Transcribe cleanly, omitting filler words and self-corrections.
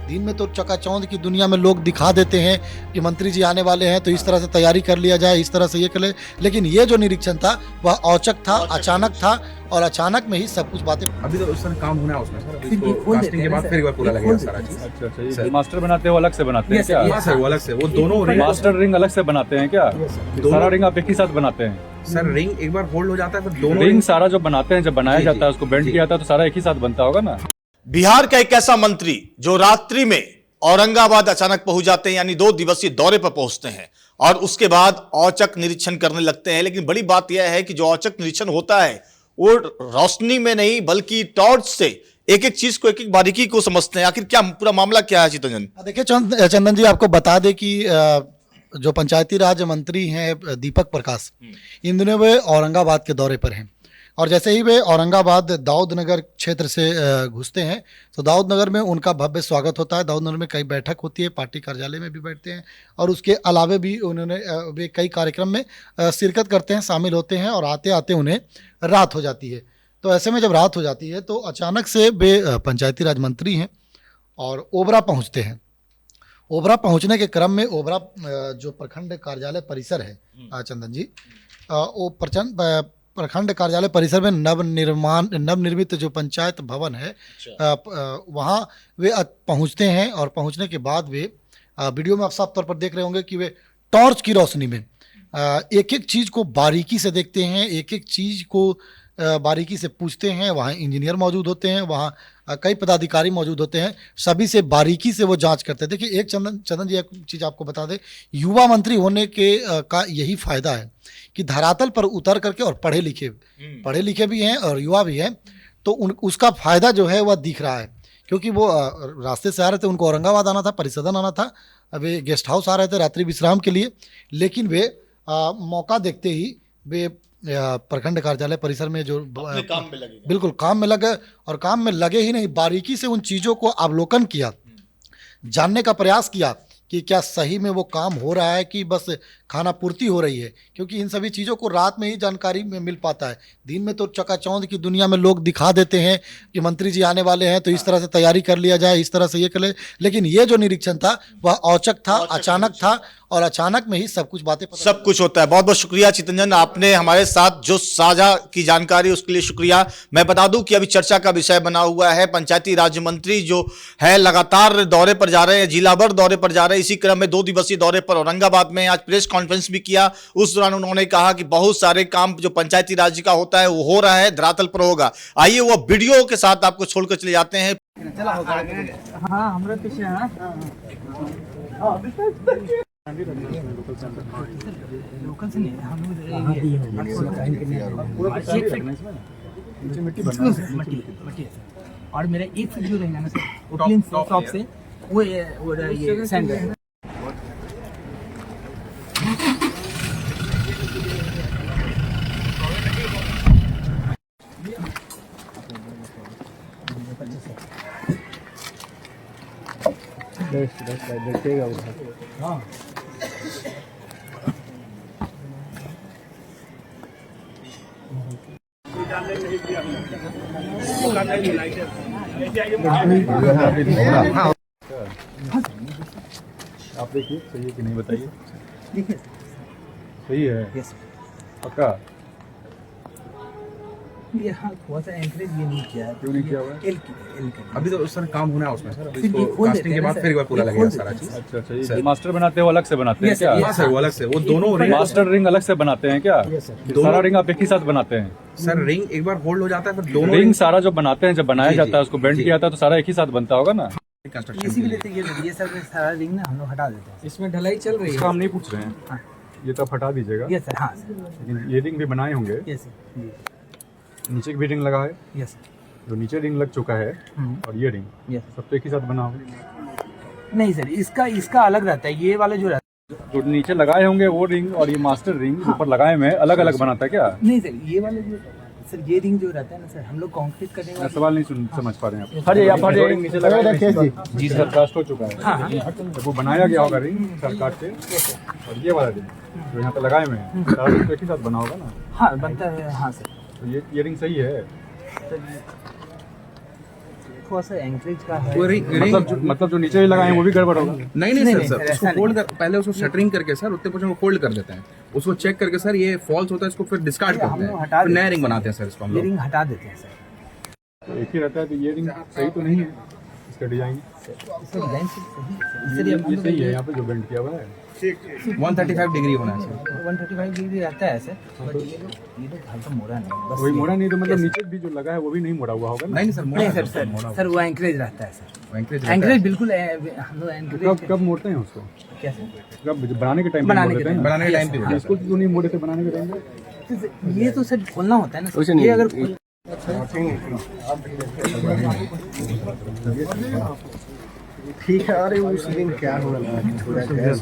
दिन में तो चकाचौंध की दुनिया में लोग दिखा देते हैं कि मंत्री जी आने वाले हैं तो इस तरह से तैयारी कर लिया जाए, इस तरह से ये कर ले, लेकिन ये जो निरीक्षण था वह औचक था, अचानक था और अचानक में ही सब कुछ बातें। अभी तो उस काम होना है उसमें सर, इसको कास्टिंग के बाद फिर एक बार पूरा लगेगा सारा चीज। अच्छा, ये मास्टर बनाते हो अलग से बनाते हैं क्या? सर वो अलग से, वो दोनों रिंग मास्टर रिंग अलग से बनाते हैं क्या? सारा रिंग आप एक ही साथ बनाते हैं? सर रिंग एक बार होल्ड हो जाता है फिर दोनों रिंग सारा जो बनाते हैं, जब बनाया जाता है उसको बेंड किया जाता है तो सारा एक ही साथ बनता होगा ना। बिहार का एक ऐसा मंत्री जो रात्रि में औरंगाबाद अचानक पहुंच जाते हैं, यानी 2 दिवसीय दौरे पर पहुंचते हैं और उसके बाद औचक निरीक्षण करने लगते हैं। लेकिन बड़ी बात यह है कि जो औचक निरीक्षण होता है वो रोशनी में नहीं बल्कि टॉर्च से एक एक चीज को, एक एक बारीकी को समझते हैं। आखिर क्या पूरा मामला क्या है चितरंजन? देखिए चंदन जी, आपको बता दें कि जो पंचायती राज मंत्री हैं दीपक प्रकाश, इन दिनों वे औरंगाबाद के दौरे पर हैं और जैसे ही वे औरंगाबाद दाऊद नगर क्षेत्र से घुसते हैं तो दाऊद नगर में उनका भव्य स्वागत होता है। दाऊद नगर में कई बैठक होती है, पार्टी कार्यालय में भी बैठते हैं और उसके अलावे भी उन्होंने वे कई कार्यक्रम में शिरकत करते हैं, शामिल होते हैं और आते आते उन्हें रात हो जाती है। तो ऐसे में जब रात हो जाती है तो अचानक से वे पंचायती राज मंत्री हैं और ओबरा पहुँचते हैं। ओबरा पहुँचने के क्रम में ओबरा जो प्रखंड कार्यालय परिसर है चंदन जी, वो प्रखंड कार्यालय परिसर में नवनिर्मित जो पंचायत भवन है, वहाँ वे पहुँचते हैं और पहुँचने के बाद वे वीडियो में आप साफ तौर पर देख रहे होंगे कि वे टॉर्च की रोशनी में एक एक चीज़ को बारीकी से देखते हैं, एक एक चीज़ को बारीकी से पूछते हैं। वहाँ इंजीनियर मौजूद होते हैं, वहाँ कई पदाधिकारी मौजूद होते हैं, सभी से बारीकी से वो जांच करते हैं। देखिए एक चंदन जी, एक चीज़ आपको बता दें, युवा मंत्री होने के का यही फायदा है कि धरातल पर उतर करके, और पढ़े लिखे भी हैं और युवा भी हैं, तो उसका फायदा जो है वह दिख रहा है। क्योंकि वो रास्ते से आ रहे थे, उनको औरंगाबाद आना था, परिसदन आना था, वे गेस्ट हाउस आ रहे थे रात्रि विश्राम के लिए, लेकिन वे मौका देखते ही वे प्रखंड कार्यालय परिसर में जो काम में लगे, बिल्कुल काम में लगे और काम में लगे ही नहीं, बारीकी से उन चीज़ों को अवलोकन किया, जानने का प्रयास किया कि क्या सही में वो काम हो रहा है कि बस खाना पूर्ति हो रही है। क्योंकि इन सभी चीज़ों को रात में ही जानकारी में मिल पाता है। दिन में तो चकाचौंध की दुनिया में लोग दिखा देते हैं कि मंत्री जी आने वाले हैं तो इस तरह से तैयारी कर लिया जाए, इस तरह से ये कर ले, लेकिन ये जो निरीक्षण था वह औचक था, अचानक था और अचानक में ही सब कुछ बातें सब कुछ होता है। बहुत बहुत शुक्रिया चितरंजन, आपने हमारे साथ जो साझा की जानकारी उसके लिए शुक्रिया। मैं बता दूं कि अभी चर्चा का विषय बना हुआ है, पंचायती राज मंत्री जो है लगातार दौरे पर जा रहे हैं, जिला भर दौरे पर जा रहे हैं। इसी क्रम में 2 दिवसीय दौरे पर औरंगाबाद में आज प्रेस कॉन्फ्रेंस भी किया। उस दौरान उन्होंने कहा कि बहुत सारे काम जो पंचायती राज का होता है वो हो रहा है, धरातल पर होगा। आइए वो वीडियो के साथ आपको छोड़कर चले जाते हैं। हाँ, हमरा पीछे है। लोकल से नहीं, हम मट्टी और मेरा एक फीट जो रहेगा ना सर, टॉप से वो ये सैंड है। देखिएगा उधर। हाँ, आप देखिए सही है कि नहीं बताइए। देखिए सही है, पक्का? यहाँ थोड़ा सा एंकरेज ये नहीं किया है। क्यों नहीं किया हुआ? एल अभी तो उस काम होना है उसमें सर, इसको कास्टिंग के बाद फिर एक बार पूरा लगेगा सारा चीज। अच्छा, ये मास्टर बनाते हो अलग से बनाते हैं क्या? सर वो अलग से, वो दोनों रिंग मास्टर रिंग अलग से बनाते हैं क्या? सारा रिंग आप एक ही साथ बनाते हैं? सर रिंग एक बार होल्ड हो जाता है फिर दोनों रिंग सारा जो बनाते हैं, जब बनाया जाता है उसको बेंड किया जाता है तो सारा एक ही साथ बनता होगा ना। इसी के लिए ये सब सारा रिंग ना हम लोग हटा देते हैं। इसमें ढलाई चल रही है, इसका हम नहीं पूछ रहे हैं, ये तो हटा दीजिएगा। Yes sir. हाँ लेकिन ये रिंग भी बनाए होंगे। यस नीचे की भी रिंग लगा है। यस, जो नीचे रिंग लग चुका है और ये रिंग सब तो एक ही साथ बना होगा। नहीं सर, इसका अलग रहता है, ये वाला जो रहता है जो नीचे लगाए होंगे वो रिंग और ये मास्टर रिंग ऊपर लगाए हुए अलग अलग बनाता है क्या? नहीं सर, ये वाले जो सर ये रिंग जो रहता है ना सर, हम लोग कंक्रीट करने वाले। सवाल नहीं समझ पा रहे हैं आप। रिंग नीचे लगाए जी सर, कास्ट हो चुका है। तो वो बनाया गया होगा रिंग सरकार से, और ये वाला रिंग जो यहाँ पे लगाए हुए हैं सारा एक ही साथ बना होगा ना। हाँ बनता है। हाँ सर। तो ये इयरिंग सही है। थोड़ा सा एंकरेज का है। वो मतलब जो नीचे लगाए हैं वो भी गड़बड़ होगा। नहीं नहीं, सर ऐसा उसको नहीं। फोल्ड कर, पहले उसको शटरिंग करके सर उतने पोर्शन को फोल्ड कर देते हैं, उसको चेक करके सर ये फॉल्स होता है, इसको फिर डिस्कार्ड हम करते लोग हैं, हटा फिर नया देते रिंग बनाते हैं सर इसको हम ये लोग। रिंग हटा देते हैं सर। तो एक ही रहता है, तो ये रिंग सही तो नहीं है इसका डिजाइन। इसका डिजाइन सही है। इसलिए ये सही है, यहाँ पे जो बेंड किया हुआ है 135 डिग्री होना है सर। 135 डिग्री रहता है सर, बट ये लोग हल्का मोड़ा नहीं बस। वही ये- मोड़ा नहीं, तो मतलब नीचे भी जो लगा है वो भी नहीं मोड़ा हुआ होगा ना। नहीं सर नहीं सर सर वो एंकरेज रहता है सर। एंकरेज एंकरेज बिल्कुल हम लोग कब एंकरेज कब मोड़ते हैं उसको? क्या सर? कब बनाने के टाइम पे बनाने मोड़ के देते हैं? बनाने के टाइम पे होता है इसको क्यों नहीं मोड़े थे बनाने के टाइम पे? ये तो सर खोलना होता है ना सर। ये अगर ठीक है। अरे उस दिन क्या हुआ ना, थोड़ा गैस